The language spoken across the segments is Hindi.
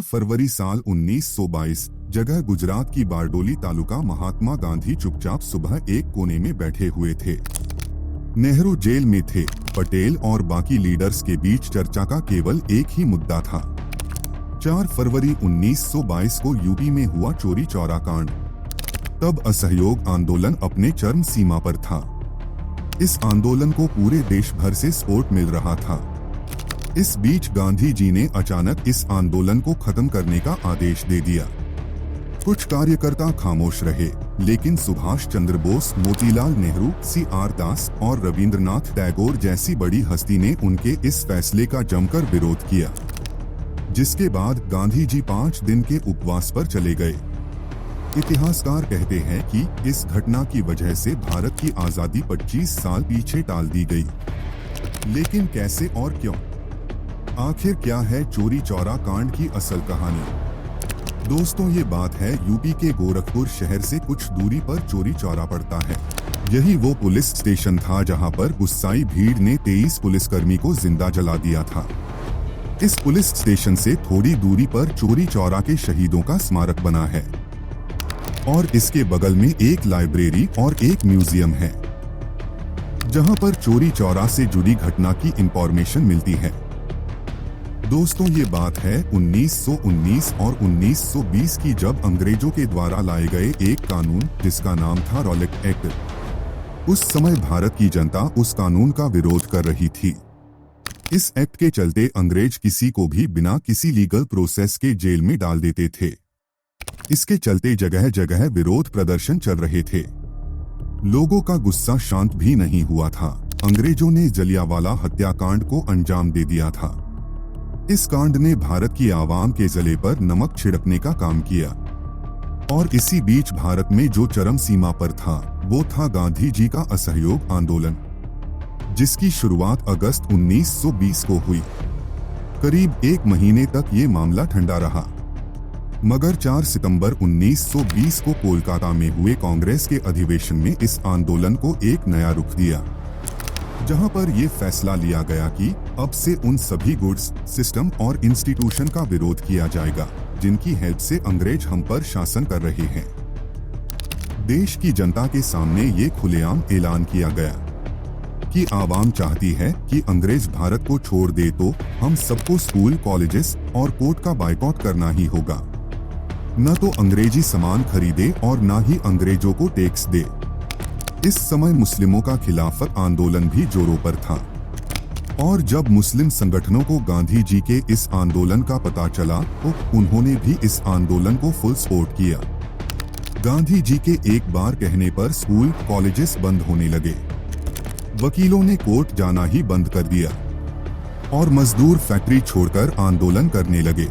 फरवरी साल 1922, जगह गुजरात की बारडोली तालुका। महात्मा गांधी चुपचाप सुबह एक कोने में बैठे हुए थे। नेहरू जेल में थे। पटेल और बाकी लीडर्स के बीच चर्चा का केवल एक ही मुद्दा था। 4 फरवरी 1922 को यूपी में हुआ चोरी चौरा कांड। तब असहयोग आंदोलन अपने चरम सीमा पर था। इस आंदोलन को पूरे देश भर से सपोर्ट मिल रहा था। इस बीच गांधी जी ने अचानक इस आंदोलन को खत्म करने का आदेश दे दिया। कुछ कार्यकर्ता खामोश रहे, लेकिन सुभाष चंद्र बोस, मोतीलाल नेहरू, CR दास और रविंद्रनाथ टैगोर जैसी बड़ी हस्ती ने उनके इस फैसले का जमकर विरोध किया, जिसके बाद गांधी जी 5 दिन के उपवास पर चले गए। इतिहासकार कहते हैं कि इस घटना की वजह से भारत की आजादी 25 साल पीछे टाल दी गई। लेकिन कैसे और क्यों? आखिर क्या है चोरी चौरा कांड की असल कहानी? दोस्तों, ये बात है यूपी के गोरखपुर शहर से कुछ दूरी पर चोरी चौरा पड़ता है। यही वो पुलिस स्टेशन था जहां पर गुस्साई भीड़ ने 23 पुलिसकर्मी को जिंदा जला दिया था। इस पुलिस स्टेशन से थोड़ी दूरी पर चोरी चौरा के शहीदों का स्मारक बना है और इसके बगल में एक लाइब्रेरी और एक म्यूजियम है, जहां पर चोरी चौरा से जुड़ी घटना की इंफॉर्मेशन मिलती है। दोस्तों, ये बात है 1919 और 1920 की, जब अंग्रेजों के द्वारा लाए गए एक कानून जिसका नाम था रॉलेट एक्ट। उस समय भारत की जनता उस कानून का विरोध कर रही थी। इस एक्ट के चलते अंग्रेज किसी को भी बिना किसी लीगल प्रोसेस के जेल में डाल देते थे। इसके चलते जगह जगह विरोध प्रदर्शन चल रहे थे। लोगों का गुस्सा शांत भी नहीं हुआ था। अंग्रेजों ने जलियांवाला हत्याकांड को अंजाम दे दिया था। इस कांड ने भारत की आवाम के जले पर नमक छिड़कने का काम किया। और इसी बीच भारत में जो चरम सीमा पर था वो था गांधी जी का असहयोग आंदोलन, जिसकी शुरुआत अगस्त 1920 को हुई। करीब 1 महीने तक ये मामला ठंडा रहा, मगर 4 सितंबर 1920 को कोलकाता में हुए कांग्रेस के अधिवेशन में इस आंदोलन को एक नया रुख दिया, जहां पर यह फैसला लिया गया कि अब से उन सभी गुड्स, सिस्टम और इंस्टीट्यूशन का विरोध किया जाएगा जिनकी हेल्प से अंग्रेज हम पर शासन कर रहे हैं। देश की जनता के सामने ये खुलेआम ऐलान किया गया कि आवाम चाहती है कि अंग्रेज भारत को छोड़ दे तो हम सबको स्कूल, कॉलेजेस और कोर्ट का बायकॉट करना ही होगा। न तो अंग्रेजी सामान खरीदे और न ही अंग्रेजों को टैक्स दे। इस समय मुस्लिमों का खिलाफत आंदोलन भी जोरों पर था और जब मुस्लिम संगठनों को गांधी जी के इस आंदोलन का पता चला तो उन्होंने भी इस आंदोलन को फुल सपोर्ट किया। गांधी जी के एक बार कहने पर स्कूल, कॉलेजेस बंद होने लगे। वकीलों ने कोर्ट जाना ही बंद कर दिया और मजदूर फैक्ट्री छोड़कर आंदोलन करने लगे।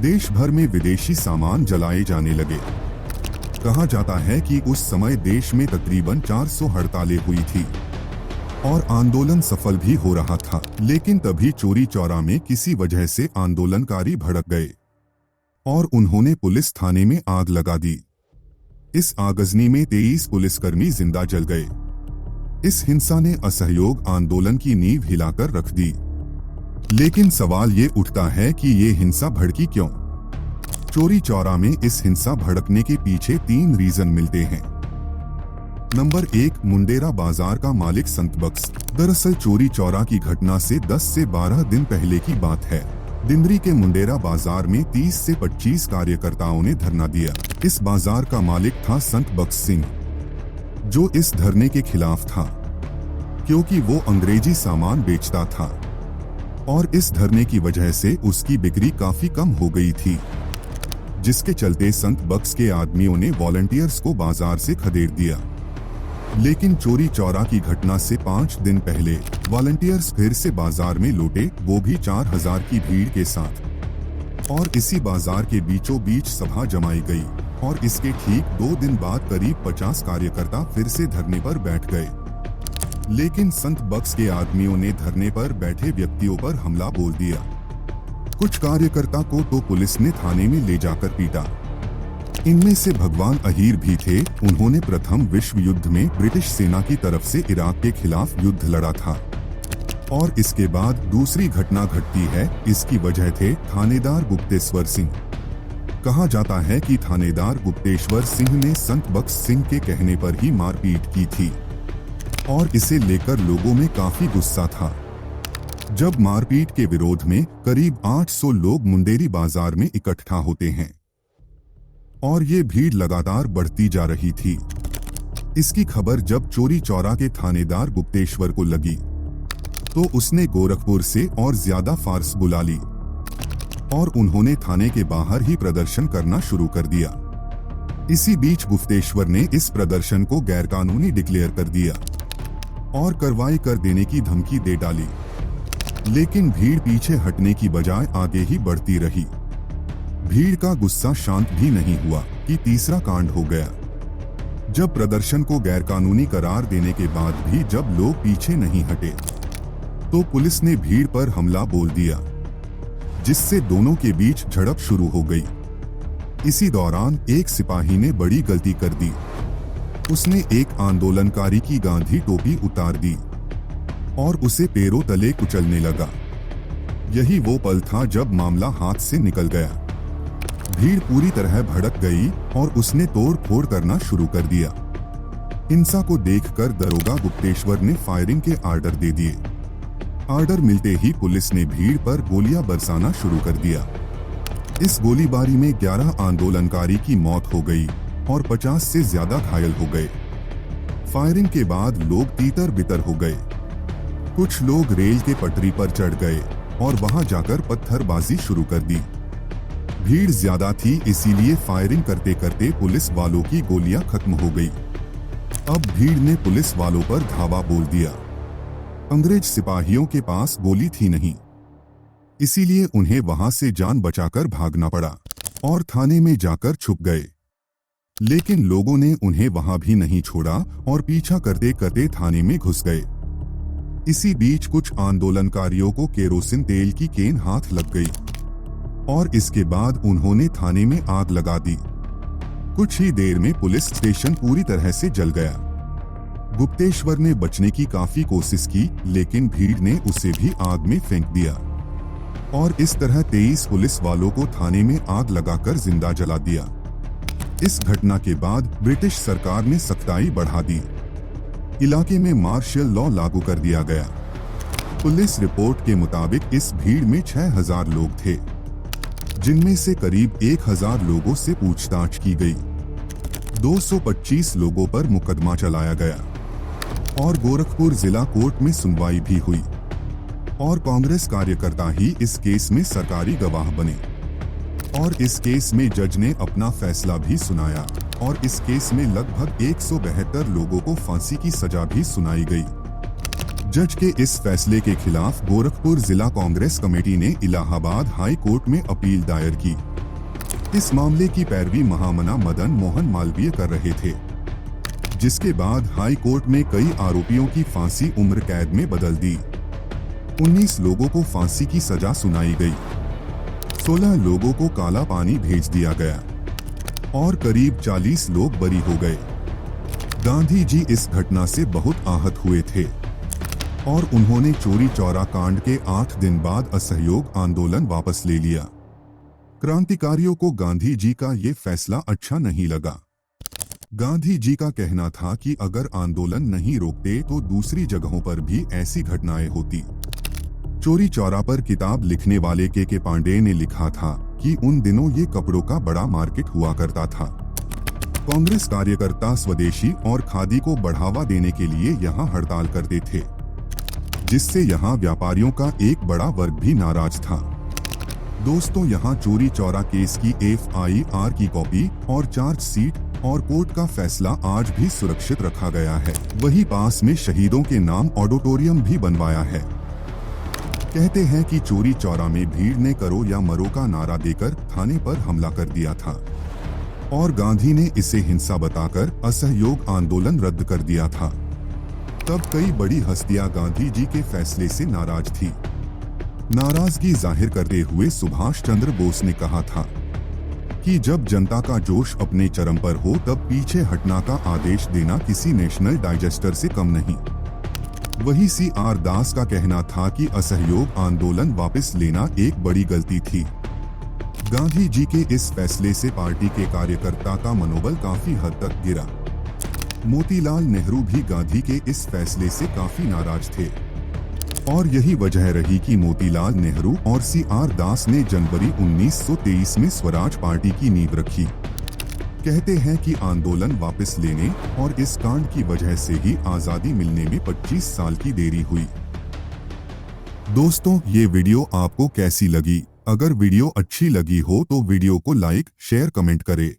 देश भर में विदेशी सामान जलाए जाने लगे। कहा जाता है कि उस समय देश में तकरीबन 400 हड़तालें हुई थी और आंदोलन सफल भी हो रहा था। लेकिन तभी चोरी चौरा में किसी वजह से आंदोलनकारी भड़क गए और उन्होंने पुलिस थाने में आग लगा दी। इस आगजनी में 23 पुलिसकर्मी जिंदा जल गए। इस हिंसा ने असहयोग आंदोलन की नींव हिलाकर रख दी। लेकिन सवाल ये उठता है कि ये हिंसा भड़की क्यों? चोरी चौरा में इस हिंसा भड़कने के पीछे 3 रीजन मिलते हैं। नंबर 1, मुंडेरा बाजार का मालिक संत बख्श। दरअसल चोरी चौरा की घटना से 10 से 12 दिन पहले की बात है। दिंदरी के मुंडेरा बाजार में 30 से 25 कार्यकर्ताओं ने धरना दिया। इस बाजार का मालिक था संत बख्श सिंह, जो इस धरने के खिलाफ था क्योंकि वो अंग्रेजी सामान बेचता था और इस धरने की वजह से उसकी बिक्री काफी कम हो गई थी, जिसके चलते संत बख्श के आदमियों ने वॉलंटियर्स को बाजार से खदेड़ दिया। लेकिन चोरी चौरा की घटना से 5 दिन पहले वॉलंटियर्स फिर से बाजार में लौटे, वो भी 4000 की भीड़ के साथ। और इसी बाजार के बीचों बीच सभा जमाई गई और इसके ठीक 2 दिन बाद करीब 50 कार्यकर्ता फिर से धरने पर बैठ गए। लेकिन संत बख्श के आदमियों ने धरने पर बैठे व्यक्तियों पर हमला बोल दिया। कुछ कार्यकर्ता को तो पुलिस ने थाने में ले जाकर पीटा। इनमें से भगवान अहीर भी थे। उन्होंने प्रथम विश्व युद्ध में ब्रिटिश सेना की तरफ से इराक के खिलाफ युद्ध लड़ा था। और इसके बाद दूसरी घटना घटती है। इसकी वजह थे थानेदार गुप्तेश्वर सिंह। कहा जाता है कि थानेदार गुप्तेश्वर सिंह ने संत बख्श सिंह के कहने पर ही मारपीट की थी और इसे लेकर लोगों में काफी गुस्सा था। जब मारपीट के विरोध में करीब 800 लोग मुंडेरी बाजार में इकट्ठा होते हैं और ये भीड़ लगातार बढ़ती जा रही थी। इसकी खबर जब चोरी चौरा के थानेदार गुप्तेश्वर को लगी तो उसने गोरखपुर से और ज्यादा फार्स बुला ली और उन्होंने थाने के बाहर ही प्रदर्शन करना शुरू कर दिया। इसी बीच गुप्तेश्वर ने इस प्रदर्शन को गैरकानूनी डिक्लेयर कर दिया और कार्रवाई कर देने की धमकी दे डाली, लेकिन भीड़ पीछे हटने की बजाय आगे ही बढ़ती रही। भीड़ का गुस्सा शांत भी नहीं हुआ कि तीसरा कांड हो गया। जब प्रदर्शन को गैरकानूनी करार देने के बाद भी जब लोग पीछे नहीं हटे तो पुलिस ने भीड़ पर हमला बोल दिया, जिससे दोनों के बीच झड़प शुरू हो गई। इसी दौरान एक सिपाही ने बड़ी गलती कर दी। उसने एक आंदोलनकारी की गांधी टोपी उतार दी और उसे पैरों तले कुचलने लगा। यही वो पल था जब मामला हाथ से निकल गया। भीड़ पूरी तरह भड़क गई और उसने तोड़ फोड़ करना शुरू कर दिया। हिंसा को देखकर दरोगा गुप्तेश्वर ने फायरिंग के आर्डर दे दिए। आर्डर मिलते ही पुलिस ने भीड़ पर गोलियां बरसाना शुरू कर दिया। इस गोलीबारी में 11 आंदोलनकारी की मौत हो गई और 50 से ज्यादा घायल हो गए। फायरिंग के बाद लोग तीतर बितर हो गए। कुछ लोग रेल के पटरी पर चढ़ गए और वहां जाकर पत्थरबाजी शुरू कर दी। भीड़ ज्यादा थी, इसीलिए फायरिंग करते करते पुलिस वालों की गोलियां खत्म हो गई। अब भीड़ ने पुलिस वालों पर धावा बोल दिया। अंग्रेज सिपाहियों के पास गोली थी नहीं, इसीलिए उन्हें वहां से जान बचाकर भागना पड़ा और थाने में जाकर छुप गए। लेकिन लोगों ने उन्हें वहां भी नहीं छोड़ा और पीछा करते करते थाने में घुस गए। इसी बीच कुछ आंदोलनकारियों को केरोसिन तेल की केन हाथ लग गई और इसके बाद उन्होंने थाने में आग लगा दी। कुछ ही देर में पुलिस स्टेशन पूरी तरह से जल गया। गुप्तेश्वर ने बचने की काफी कोशिश की, लेकिन भीड़ ने उसे भी आग में फेंक दिया और इस तरह 23 पुलिस वालों को थाने में आग लगाकर जिंदा जला दिया। इस घटना के बाद ब्रिटिश सरकार ने सख्ताई बढ़ा दी। इलाके में मार्शल लॉ लागू कर दिया गया। पुलिस रिपोर्ट के मुताबिक इस भीड़ में 6000 लोग थे, जिनमें से करीब 1000 लोगों से पूछताछ की गई। 225 लोगों पर मुकदमा चलाया गया और गोरखपुर जिला कोर्ट में सुनवाई भी हुई और कांग्रेस कार्यकर्ता ही इस केस में सरकारी गवाह बने और इस केस में जज ने अपना फैसला भी सुनाया और इस केस में लगभग 172 लोगों को फांसी की सजा भी सुनाई गई। जज के इस फैसले के खिलाफ गोरखपुर जिला कांग्रेस कमेटी ने इलाहाबाद हाई कोर्ट में अपील दायर की। इस मामले की पैरवी महामना मदन मोहन मालवीय कर रहे थे, जिसके बाद हाई कोर्ट में कई आरोपियों की फांसी उम्र कैद में बदल दी। 19 लोगों को फांसी की सजा सुनाई गई, 16 लोगों को काला पानी भेज दिया गया और करीब 40 लोग बरी हो गए। गांधी जी इस घटना से बहुत आहत हुए थे और उन्होंने चोरी चौरा कांड के 8 दिन बाद असहयोग आंदोलन वापस ले लिया। क्रांतिकारियों को गांधी जी का ये फैसला अच्छा नहीं लगा। गांधी जी का कहना था कि अगर आंदोलन नहीं रोकते तो दूसरी जगहों पर भी ऐसी घटनाएं होती। चोरी चौरा पर किताब लिखने वाले के पांडे ने लिखा था कि उन दिनों ये कपड़ों का बड़ा मार्केट हुआ करता था। कांग्रेस कार्यकर्ता स्वदेशी और खादी को बढ़ावा देने के लिए यहाँ हड़ताल करते थे, जिससे यहाँ व्यापारियों का एक बड़ा वर्ग भी नाराज था। दोस्तों, यहाँ चोरी चौरा केस की FIR की कॉपी और चार्जशीट और कोर्ट का फैसला आज भी सुरक्षित रखा गया है। वही पास में शहीदों के नाम ऑडिटोरियम भी बनवाया है। कहते हैं कि चोरी चौरा में भीड़ ने करो या मरो का नारा देकर थाने पर हमला कर दिया था और गांधी ने इसे हिंसा बताकर असहयोग आंदोलन रद्द कर दिया था। तब कई बड़ी हस्तियां गांधी जी के फैसले से नाराज थी। नाराजगी जाहिर करते हुए सुभाष चंद्र बोस ने कहा था कि जब जनता का जोश अपने चरम पर हो तब पीछे हटना का आदेश देना किसी नेशनल डाइजेस्टर से कम नहीं। वही CR दास का कहना था कि असहयोग आंदोलन वापस लेना एक बड़ी गलती थी। गांधी जी के इस फैसले से पार्टी के कार्यकर्ता का मनोबल काफी हद तक गिरा। मोतीलाल नेहरू भी गांधी के इस फैसले से काफी नाराज थे और यही वजह रही कि मोतीलाल नेहरू और CR दास ने जनवरी 1923 में स्वराज पार्टी की नींव रखी। कहते हैं कि आंदोलन वापस लेने और इस कांड की वजह से ही आजादी मिलने में 25 साल की देरी हुई। दोस्तों, ये वीडियो आपको कैसी लगी? अगर वीडियो अच्छी लगी हो तो वीडियो को लाइक, शेयर, कमेंट करें।